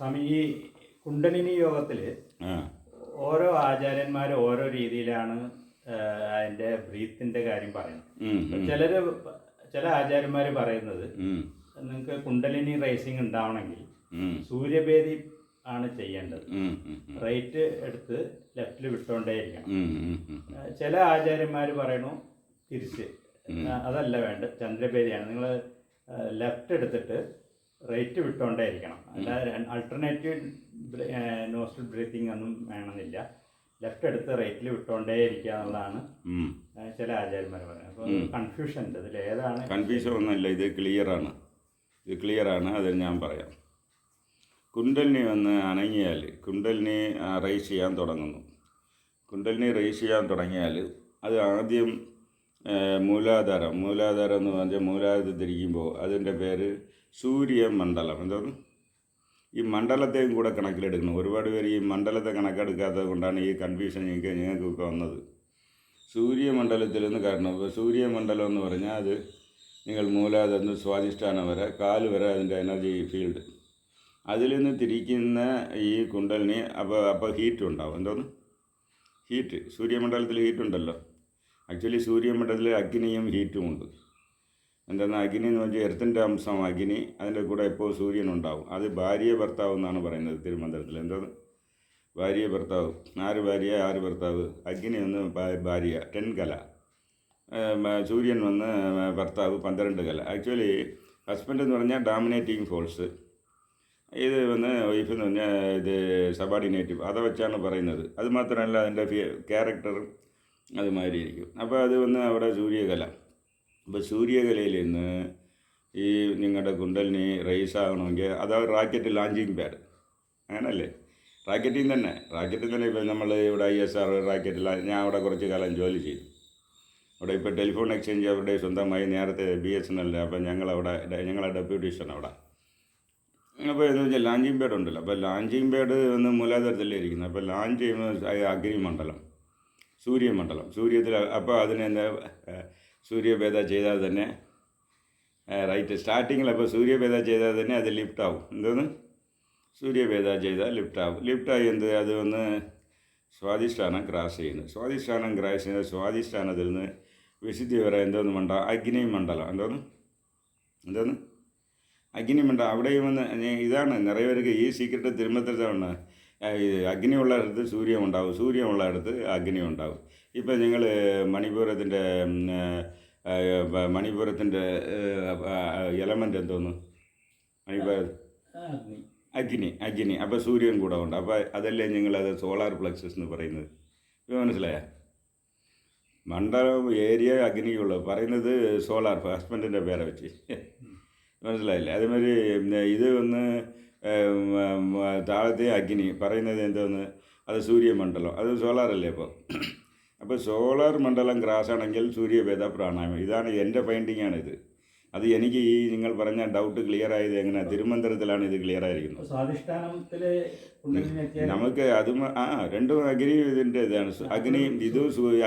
സ്വാമി, ഈ കുണ്ടലിനി യോഗത്തിൽ ആ ഓരോ ആചാര്യന്മാർ ഓരോ രീതിയിലാണ് അതിൻ്റെ ബ്രീത്തിൻ്റെ കാര്യം പറയുന്നത്. ഉം, ഉം, ചില ആചാര്യന്മാർ പറയുന്നത് ഉം, നിങ്ങൾക്ക് കുണ്ടലിനി റൈസിങ് ഉണ്ടാവണമെങ്കിൽ ഉം, സൂര്യഭേദി ആണ് ചെയ്യേണ്ടത്. ഉം, ഉം, റൈറ്റ് എടുത്ത് ലെഫ്റ്റിൽ വിട്ടുകൊണ്ടേയിരിക്കണം. ഉം, ഉം, ഉം, ചില ആചാര്യന്മാർ പറയണു തിരിച്ച്, അതല്ല വേണ്ടത്, ചന്ദ്രഭേദിയാണ്. നിങ്ങൾ ലെഫ്റ്റ് എടുത്തിട്ട് റൈറ്റ് വിട്ടുകൊണ്ടേയിരിക്കണം. അല്ലാതെ അൾട്ടർനേറ്റീവ് നോസ്ട്രൽ ബ്രീത്തിങ് ഒന്നും വേണമെന്നില്ല. ലെഫ്റ്റ് എടുത്ത് റൈറ്റിൽ വിട്ടുകൊണ്ടേയിരിക്കുക എന്നുള്ളതാണ് ഉം. ചില ആചാര്യന്മാർ പറയുന്നത്. അപ്പോൾ കൺഫ്യൂഷൻ ഉണ്ട്, ഇതിൽ ഏതാണ്? കൺഫ്യൂഷൻ ഒന്നുമില്ല, ഇത് ക്ലിയറാണ്. ഇത് ക്ലിയറാണ്, അത് ഞാൻ പറയാം. കുണ്ടലിനി വന്ന് അനങ്ങിയാൽ കുണ്ടലിനി റൈസ് ചെയ്യാൻ തുടങ്ങുന്നു. കുണ്ടലിനി റൈസ് ചെയ്യാൻ തുടങ്ങിയാൽ അത് ആദ്യം മൂലാധാരം എന്ന് പറഞ്ഞാൽ മൂലാധാരം തിരിക്കുമ്പോൾ അതിൻ്റെ പേര് സൂര്യമണ്ഡലം. എന്തോന്ന് ഈ മണ്ഡലത്തെയും കൂടെ കണക്കിലെടുക്കണം. ഒരുപാട് പേര് ഈ മണ്ഡലത്തെ കണക്കെടുക്കാത്തത് കൊണ്ടാണ് ഈ കൺഫ്യൂഷൻ ഞങ്ങൾക്കൊക്കെ വന്നത്. സൂര്യമണ്ഡലത്തിൽ നിന്ന് കാരണം, ഇപ്പോൾ സൂര്യമണ്ഡലം എന്ന് പറഞ്ഞാൽ അത് നിങ്ങൾ മൂലാധാരം സ്വാധിഷ്ഠാനം വരെ കാല് വരെ അതിൻ്റെ എനർജി ഫീൽഡ്, അതിൽ നിന്ന് തിരിക്കുന്ന ഈ കുണ്ടലിനി അപ്പോൾ ഹീറ്റ് ഉണ്ടാവും. എന്തോന്ന് ഹീറ്റ്? സൂര്യമണ്ഡലത്തിൽ ഹീറ്റ് ഉണ്ടല്ലോ. ആക്ച്വലി സൂര്യമണ്ഡലത്തിൽ അഗ്നിയും ഹീറ്റും ഉണ്ട്. എന്തെന്നാൽ അഗ്നി എന്ന് വെച്ചാൽ എർത്തിൻ്റെ അംശം അഗ്നി, അതിൻ്റെ കൂടെ എപ്പോൾ സൂര്യനുണ്ടാവും. അത് ഭാര്യ ഭർത്താവ് എന്നാണ് പറയുന്നത് തിരുമന്ത്രത്തിൽ. എന്തോന്ന് ഭാര്യ ഭർത്താവ്? ആറ് ഭാര്യ ആറ് ഭർത്താവ്. അഗ്നി ഒന്ന് ഭാര്യ 10 കല, സൂര്യൻ വന്ന് ഭർത്താവ് 12 കല. ആക്ച്വലി ഹസ്ബൻഡ് എന്ന് പറഞ്ഞാൽ ഡോമിനേറ്റിംഗ് ഫോഴ്സ്, ഇത് വന്ന് വൈഫ് എന്ന് പറഞ്ഞാൽ ഇത് സബാർഡിനേറ്റീവ്. அதை വെച്ചാണ് പറയുന്നത്. അത് മാത്രമല്ല അതിൻ്റെ ക്യാരക്ടറും അതുമാതിരി ഇരിക്കും. അപ്പോൾ അത് വന്ന് അവിടെ സൂര്യകല. അപ്പോൾ സൂര്യകലയിൽ നിന്ന് ഈ നിങ്ങളുടെ കുണ്ടലിനി റൈസ് ആകണമെങ്കിൽ അതാ റാക്കറ്റ് ലാഞ്ചിങ് പാഡ്, അങ്ങനല്ലേ? റാക്കറ്റിൽ തന്നെ ഇപ്പോൾ നമ്മൾ ഇവിടെ ISR റാക്കറ്റിൽ ഞാൻ അവിടെ കുറച്ച് കാലം ജോലി ചെയ്തു. അവിടെ ഇപ്പോൾ ടെലിഫോൺ എക്സ്ചേഞ്ച് അവരുടെ സ്വന്തമായി നേരത്തെ BSNL. അപ്പോൾ ഞങ്ങളെ ഡെപ്യൂട്ടീഷൻ അവിടെ. അപ്പോൾ എന്ന് വെച്ചാൽ ലാഞ്ചിങ് പാഡ് ഉണ്ടല്ലോ. അപ്പോൾ ലാഞ്ചിങ് പാഡ് ഒന്ന് മൂലാധാരത്തിലേ ഇരിക്കുന്നത്. അപ്പോൾ ലാഞ്ച് ചെയ്യുമ്പോൾ അഗ്നിമണ്ഡലം, സൂര്യമണ്ഡലം, സൂര്യത്തിൽ. അപ്പോൾ അതിനെന്താ സൂര്യഭേദ ചെയ്താൽ തന്നെ റൈറ്റ് സ്റ്റാർട്ടിങ്ങിൽ, അപ്പോൾ സൂര്യഭേദ ചെയ്താൽ തന്നെ അത് ലിഫ്റ്റ് ആവും. എന്തോന്ന് സൂര്യഭേദ ചെയ്താൽ ലിഫ്റ്റായി അത് വന്ന് സ്വാധിഷ്ഠാനം ക്രാസ് ചെയ്യുന്നു. സ്വാധിഷ്ഠാനം ക്രാസ് ചെയ്യുന്ന സ്വാധിഷ്ഠാനത്തിൽ നിന്ന് വിശുദ്ധി വരെ എന്തോന്ന് അഗ്നിമണ്ഡലം. എന്തോന്ന് അഗ്നിമണ്ഡലം. അവിടെയും വന്ന് ഇതാണ് നിറയെ പേർക്ക് ഈ സീക്രട്ട് തിരുമന്ത്രമാണ്. അഗ്നിയുള്ള ഇടത്ത് സൂര്യൻ ഉണ്ടാവും, സൂര്യനുള്ള ഇടത്ത് അഗ്നി ഉണ്ടാവും. ഇപ്പം നിങ്ങൾ മണിപ്പൂരത്തിൻ്റെ എലമെൻ്റ് എന്തോന്ന്? അഗ്നി. അപ്പോൾ സൂര്യൻ കൂടെ ഉണ്ട്. അപ്പോൾ അതല്ലേ നിങ്ങളത് സോളാർ പ്ലക്സസ് എന്ന് പറയുന്നത്. ഇപ്പോൾ മനസ്സിലായ? മണ്ഡലം ഏരിയ അഗ്നിക്കുള്ളത് പറയുന്നത് സോളാർ, ഹസ്ബൻഡിൻ്റെ പേരെ വെച്ച്. മനസ്സിലായില്ലേ? അതേമാതിരി ഇത് ഒന്ന് താഴത്തെ അഗ്നി പറയുന്നത് എന്തോന്ന്? അത് സൂര്യമണ്ഡലം, അത് സോളാറല്ലേ? അപ്പോൾ സോളാർ മണ്ഡലം ക്രാസ് ആണെങ്കിൽ സൂര്യഭേദ പ്രാണായാമം. ഇതാണ് എൻ്റെ ഫൈൻഡിങ്ങാണിത്. അത് എനിക്ക് ഈ നിങ്ങൾ പറഞ്ഞ ഡൗട്ട് ക്ലിയർ ആയത് എങ്ങനെ? തിരുമന്ത്രത്തിലാണ് ഇത് ക്ലിയർ ആയിരിക്കുന്നത്. നമുക്ക് അതും രണ്ടും അഗ്നി ഇതിൻ്റെ ഇതാണ്.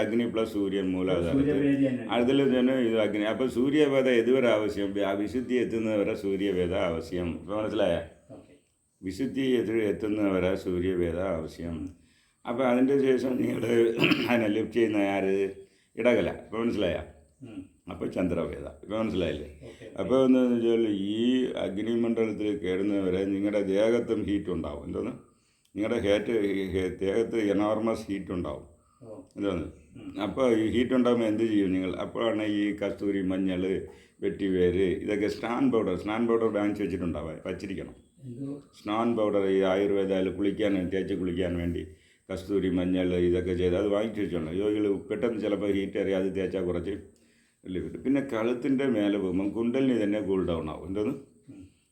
അഗ്നി പ്ലസ് സൂര്യൻ മൂലാധാരത്തിൽ അതിൽ തന്നെ ഇത് അഗ്നി. അപ്പോൾ സൂര്യഭേദ ഇതുവരെ ആവശ്യം, വിശുദ്ധി എത്തുന്നവരെ സൂര്യഭേദ ആവശ്യം. ഇപ്പോൾ മനസ്സിലായ? വിശുദ്ധി എത്തുന്നവരെ സൂര്യഭേദ ആവശ്യം. അപ്പോൾ അതിൻ്റെ ശേഷം നിങ്ങൾ അതിനെ ലിഫ്റ്റ് ചെയ്യുന്ന ആര്? ഇടകല. ഇപ്പോൾ മനസ്സിലായ? അപ്പോൾ ചന്ദ്രഭേദ. ഇപ്പോൾ മനസ്സിലായില്ലേ? അപ്പോൾ എന്താണെന്ന് വെച്ചാൽ ഈ അഗ്നിമണ്ഡലത്തിൽ കയറുന്നവരെ നിങ്ങളുടെ ദേഹത്തും ഹീറ്റ് ഉണ്ടാവും. എന്തോന്ന്? നിങ്ങളുടെ ദേഹത്ത് എനോർമസ് ഹീറ്റ് ഉണ്ടാവും. എന്തോന്ന്? അപ്പോൾ ഈ ഹീറ്റ് ഉണ്ടാകുമ്പോൾ എന്ത് ചെയ്യും നിങ്ങൾ? അപ്പോഴാണ് ഈ കസ്തൂരി, മഞ്ഞൾ, വെട്ടിവേര്, ഇതൊക്കെ സ്നാൻ പൗഡർ വാങ്ങിച്ച് വച്ചിരിക്കണം. സ്നാൻ പൗഡർ ഈ ആയുർവേദയിൽ തേച്ച് കുളിക്കാൻ വേണ്ടി കസ്തൂരി, മഞ്ഞൾ ഇതൊക്കെ ചെയ്ത് അത് വാങ്ങിച്ച് വെച്ചോളാം. യോഗികൾ പെട്ടെന്ന് ചിലപ്പോൾ ഹീറ്റ് അറിയാതെ തേച്ചാൽ കുറച്ച് ലിഫ്റ്റ്. പിന്നെ കഴുത്തിൻ്റെ മേലെ പോകുമ്പം കുണ്ടലിനി തന്നെ കൂൾ ഡൗൺ ആവും. എന്തോന്ന്?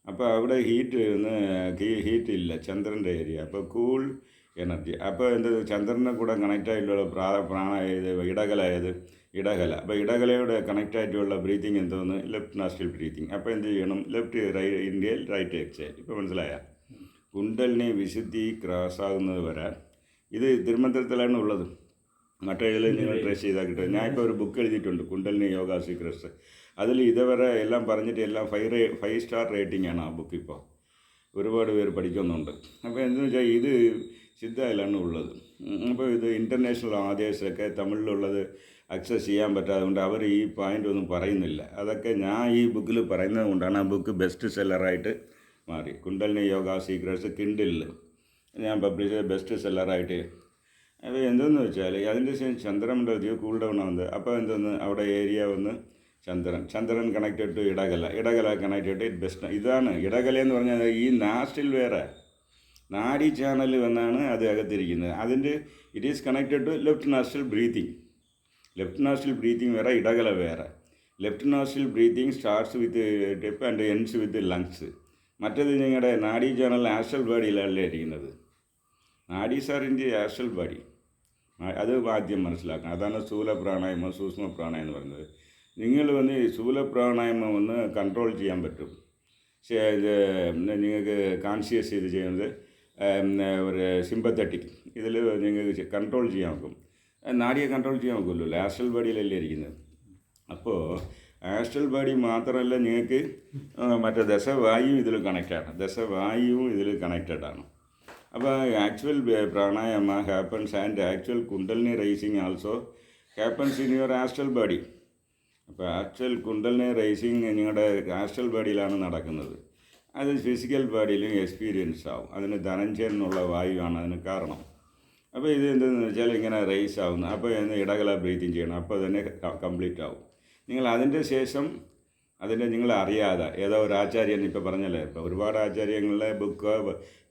അപ്പോൾ അവിടെ ഹീറ്റ് ഇല്ല, ചന്ദ്രൻ്റെ ഏരിയ. അപ്പോൾ കൂൾ എനർജി. അപ്പോൾ ചന്ദ്രനെ കൂടെ കണക്റ്റ് ആയിട്ടുള്ള ഇടകല. അപ്പോൾ ഇടകലയോടെ കണക്റ്റ് ആയിട്ടുള്ള ബ്രീത്തിങ് എന്തോന്ന്? Left nostril breathing. അപ്പോൾ എന്ത് ചെയ്യണം? Left inhale, right exhale. ഇപ്പോൾ മനസ്സിലായ? കുണ്ടലിനി വിശുദ്ധി ക്രോസ് ആകുന്നത് വരെ ഇത് തിരുമന്ത്രത്തിലാണ് ഉള്ളത്. മറ്റേതിൽ നിങ്ങൾ ട്രേസ് ചെയ്താൽ കിട്ടും. ഞാനിപ്പോൾ ഒരു ബുക്ക് എഴുതിയിട്ടുണ്ട്, കുണ്ടലിനി യോഗ സീക്രട്സ്. അതിൽ ഇതുവരെ എല്ലാം പറഞ്ഞിട്ട് എല്ലാം 5 സ്റ്റാർ റേറ്റിംഗ് ആണ് ആ ബുക്ക്. ഇപ്പോൾ ഒരുപാട് പേര് പഠിക്കുന്നുണ്ട്. അപ്പോൾ എന്താണെന്ന് വെച്ചാൽ ഇത് സിദ്ധയിലാണ് ഉള്ളത്. അപ്പോൾ ഇത് ഇൻ്റർനാഷണൽ ആദേശമൊക്കെ തമിഴിലുള്ളത് അക്സസ് ചെയ്യാൻ പറ്റാത്തതുകൊണ്ട് അവർ ഈ പോയിൻ്റ് ഒന്നും പറയുന്നില്ല. അതൊക്കെ ഞാൻ ഈ ബുക്കിൽ പറയുന്നത് കൊണ്ടാണ് ആ ബുക്ക് ബെസ്റ്റ് സെല്ലറായിട്ട് മാറി. കുണ്ടലിനി യോഗ സീക്രട്സ് കിൻഡിലിൽ ഞാൻ പബ്ലിഷ് ചെയ്ത ബെസ്റ്റ് സെല്ലറായിട്ട്. അപ്പോൾ എന്തെന്ന് വെച്ചാൽ അതിൻ്റെ ചന്ദ്രമണ്ഡലത്തിൽ കൂൾ ഡൗൺ ആവുന്നത്. അപ്പോൾ എന്തെന്ന് അവിടെ ഏരിയ വന്ന് Chandran connected to Idakala connected to best. ഇതാണ് ഇടകല എന്ന് പറഞ്ഞാൽ ഈ നാസ്റ്റിൽ വേറെ നാഡി ചാനൽ വന്നാണ് അത് അകത്തിരിക്കുന്നത്. അതിൻ്റെ it is connected to left nostril breathing. Left nostril breathing വേറെ, ഇടകല വേറെ. Left nostril breathing starts with tip and ends with lungs. മറ്റേത് നിങ്ങളുടെ നാഡി ചാനൽ ആസ്ട്രൽ ബോഡിയിലല്ലേ ഇരിക്കുന്നത്. Nadis are in the astral body. അത് ആദ്യം മനസ്സിലാക്കണം. അതാണ് സ്ഥൂല പ്രാണായാമം സൂക്ഷ്മ പ്രാണായം എന്ന് പറയുന്നത്. നിങ്ങൾ വന്ന് സ്ഥൂല പ്രാണായാമം ഒന്ന് കൺട്രോൾ ചെയ്യാൻ പറ്റും. പക്ഷേ ഇത് നിങ്ങൾക്ക് കോൺഷ്യസ് ഇത് ചെയ്യുന്നത് ഒരു സിമ്പത്തറ്റിക് ഇതിൽ നിങ്ങൾക്ക് കൺട്രോൾ ചെയ്യാൻ നോക്കും. നാഡിയെ കൺട്രോൾ ചെയ്യാൻ നോക്കുമല്ലോ, ആസ്ട്രൽ ബോഡിയിലല്ലേ ഇരിക്കുന്നത്. അപ്പോൾ ആസ്ട്രൽ ബോഡി മാത്രമല്ല, നിങ്ങൾക്ക് മറ്റേ ദശവായു ഇതിൽ കണക്റ്റഡ് ആണ്. അപ്പോൾ actual pranayama happens and actual kundalini rising also happens in your astral body. അപ്പോൾ ആക്ച്വൽ കുണ്ടലിനി റൈസിങ് നിങ്ങളുടെ ആസ്ട്രൽ ബോഡിയിലാണ് നടക്കുന്നത്. അത് ഫിസിക്കൽ ബോഡിയിലും എക്സ്പീരിയൻസ് ആവും. അതിന് ധനഞ്ജയൻ എന്നുള്ള വായുവാണ് അതിന് കാരണം. അപ്പോൾ ഇത് എന്തെന്ന് വെച്ചാൽ ഇങ്ങനെ റൈസ് ആവുന്നു. അപ്പോൾ ഇടകല ബ്രീത്തിങ് ചെയ്യണം. അപ്പോൾ തന്നെ കംപ്ലീറ്റ് ആവും. നിങ്ങൾ അതിൻ്റെ ശേഷം നിങ്ങൾ അറിയാതെ ഏതോ ഒരു ആചാര്യൻ ഇപ്പോൾ പറഞ്ഞല്ലേ, ഇപ്പോൾ ഒരുപാട് ആചാര്യങ്ങളുടെ ബുക്ക്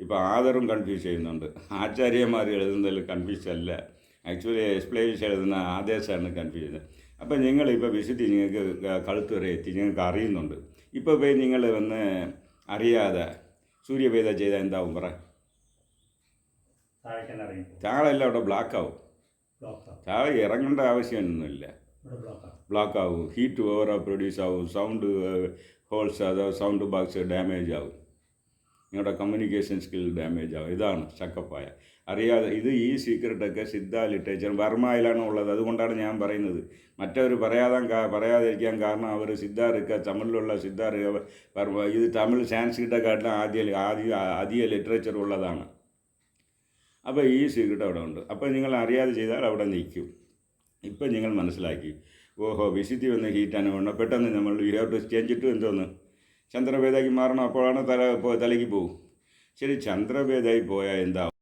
ഇപ്പോൾ ആദറും കൺഫ്യൂസ് ചെയ്യുന്നുണ്ട്. ആചാര്യന്മാർ എഴുതുന്നതിൽ കൺഫ്യൂസ് അല്ല, ആക്ച്വലി എക്സ്പ്ലെയിൻസ് എഴുതുന്ന ആദേശമാണ് കൺഫ്യൂസ് ചെയ്യുന്നത്. അപ്പോൾ നിങ്ങളിപ്പോൾ വിശുദ്ധി നിങ്ങൾക്ക് കഴുത്ത് വരെ എത്തി, നിങ്ങൾക്ക് അറിയുന്നുണ്ട്. ഇപ്പോൾ പോയി നിങ്ങൾ വന്ന് അറിയാതെ സൂര്യഭേദം ചെയ്താൽ എന്താവും പറ? താഴെല്ലാം അവിടെ ബ്ലാക്കാവും. താഴെ ഇറങ്ങേണ്ട ആവശ്യമൊന്നുമില്ല, ബ്ലോക്ക് ആവും. ഹീറ്റ് ഓവർ പ്രൊഡ്യൂസ് ആവും. സൗണ്ട് ഹോൾസ് അതായത് സൗണ്ട് ബോക്സ് ഡാമേജ് ആവും. നിങ്ങളുടെ കമ്മ്യൂണിക്കേഷൻ സ്കിൽ ഡാമേജ് ആവും. ഇതാണ് ചക്കപ്പായ. അറിയാതെ ഇത് ഈ സീക്രട്ടൊക്കെ സിദ്ധ ലിറ്ററേച്ചർ വർമ്മയിലാണ് ഉള്ളത്. അതുകൊണ്ടാണ് ഞാൻ പറയുന്നത്. മറ്റവർ പറയാതിരിക്കാൻ കാരണം അവർ സിദ്ധാർക്ക തമിഴിലുള്ള സിദ്ധാർക്ക വർമ്മ ഇത് തമിഴ് സാൻസ്ക്രിറ്റൊക്കെയായിട്ടും ആദ്യ ലിറ്ററേച്ചർ ഉള്ളതാണ്. അപ്പോൾ ഈ സീക്രട്ട് അവിടെ ഉണ്ട്. അപ്പോൾ നിങ്ങൾ അറിയാതെ ചെയ്താൽ അവിടെ നിൽക്കും. ഇപ്പം നിങ്ങൾ മനസ്സിലാക്കി, ഓഹോ വിശുദ്ധി വന്ന് ഹീറ്റാണ് വേണം. പെട്ടെന്ന് നമ്മൾ യു ഹാവ് ടു ചേഞ്ച് ഇട്ട് എന്തോന്ന് ചന്ദ്രഭേദാക്കി മാറണം. അപ്പോഴാണ് തലയ്ക്ക് പോകും. ശരി, ചന്ദ്രഭേദായി പോയാൽ എന്താവും?